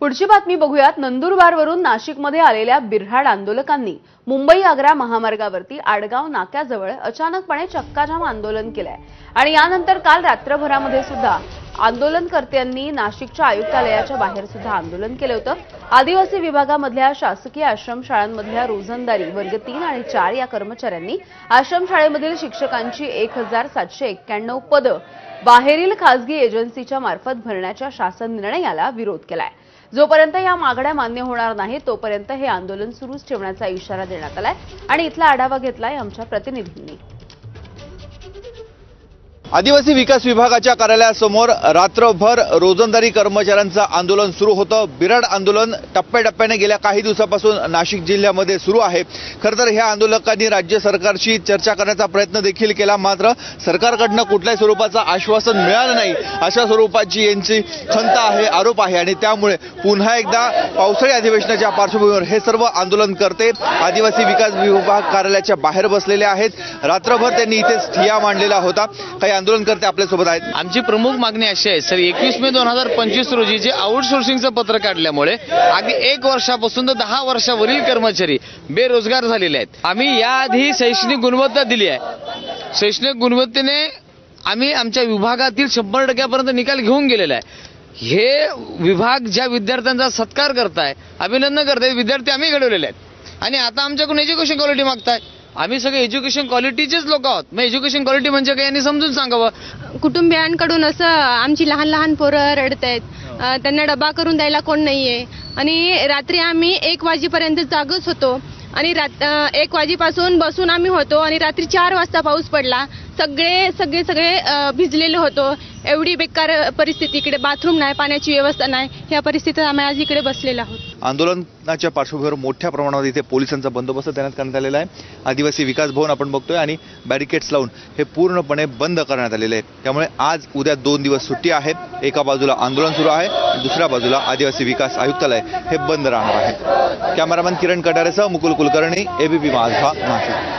पुढची बातमी बघूयात। नंदुरबारवरून नाशिकमध्ये आलेल्या बिऱ्हाड आंदोलकांनी मुंबई आग्रा महामार्गावरती आडगाव नाक्याजवळ अचानकपणे चक्काजाम आंदोलन केलंय आणि यानंतर काल रात्रभरामध्ये सुद्धा आंदोलनकर्त्यांनी नाशिकच्या आयुक्तालयाच्या बाहेर सुद्धा आंदोलन केलं होतं। आदिवासी विभागामधल्या शासकीय आश्रमशाळांमधल्या रोजंदारी वर्ग 3 आणि 4 या कर्मचाऱ्यांनी आश्रमशाळेमधील शिक्षकांची 1791 पदं बाहेरील खासगी एजन्सीच्या मार्फत भरण्याच्या शासन निर्णयाला विरोध केलाय। जोपर्यंत या मागण्या मान्य होणार नाही तोपर्यंत हे आंदोलन सुरूच ठेवण्याचा इशारा देण्यात आलाय आणि इथला आढावा घेतलाय आमच्या प्रतिनिधींनी। आदिवासी विकास विभागाच्या कार्यालयासमोर रात्रभर रोजंदारी कर्मचाऱ्यांचं आंदोलन सुरू होतं। बिऱ्हाड आंदोलन टप्प्याटप्प्याने गेल्या काही दिवसापासून नाशिक जिल्ह्यामध्ये सुरू आहे। खरं तर ह्या आंदोलकांनी राज्य सरकारशी चर्चा करण्याचा प्रयत्न देखील केला, मात्र सरकारकडनं कुठल्याही स्वरूपाचं आश्वासन मिळालं नाही अशा स्वरूपाची यांची खंत आहे, आरोप आहे आणि त्यामुळे पुन्हा एकदा पावसाळी अधिवेशनाच्या पार्श्वभूमीवर हे सर्व आंदोलनकर्ते आदिवासी विकास विभाग कार्यालयाच्या बाहेर बसलेले आहेत। रात्रभर त्यांनी इथेच ठिय्या मांडलेला होता। काही आंदोलनकर्ते आपल्यासोबत आहेत। आमची प्रमुख मागणी अशी आहे सर, 21 मे 2025 रोजी जे आउटसोर्सिंगचं पत्र काढल्यामुळे अगदी 1 वर्षापासून तर 10 वर्षावरील कर्मचारी बेरोजगार झालेले आहेत। आम्ही याआधी शैक्षणिक गुणवत्ता दिली आहे। शैक्षणिक गुणवत्तेने आम्ही आमच्या विभागातील 100% निकाल घेऊन गेलेला आहे। हे विभाग ज्या विद्यार्थ्यांचा सत्कार करताय, अभिनंदन करताय, विद्यार्थी आम्ही घडवलेले आहेत आणि आता आमच्याकडून एज्युकेशन क्वालिटी मागताय। आम्ही सगळे एज्युकेशन क्वालिटीचेच लोक आहोत। मग एज्युकेशन क्वालिटी म्हणजे काय यांनी समजून सांगावं। कुटुंबियांकडून असं आमची लहान लहान पोरं रडतायत, त्यांना डबा करून द्यायला कोण नाहीये आणि रात्री आम्ही 1 वाजेपर्यंत जागच होतो आणि 1 वाजेपासून बसून आम्ही होतो आणि रात्री 4 वाजता पाऊस पडला। सगळे भिजलेले होतो। एवढी बेकार परिस्थिती, इकडे बाथरूम नाही, पाण्याची व्यवस्था नाही, ह्या परिस्थितीत आम्ही आज इकडे बसलेलो आहोत। आंदोलनाच्या पार्श्वभूमीवर मोठ्या प्रमाणावर इथे पोलिसांचा बंदोबस्त तैनात करण्यात आलेला आहे। आदिवासी विकास भवन आपण बघतोय आणि बॅरिकेड्स लावून हे पूर्णपणे बंद करण्यात आलेले आहे। त्यामुळे आज उद्या 2 दिवस सुट्टी आहे। एका बाजूला आंदोलन सुरू आहे, दुसऱ्या बाजूला आदिवासी विकास आयुक्तालय हे बंद राहणार आहे। कॅमेरामॅन किरण कटारेसह मुकुल कुलकर्णी, एबीपी माझा, नाशिक।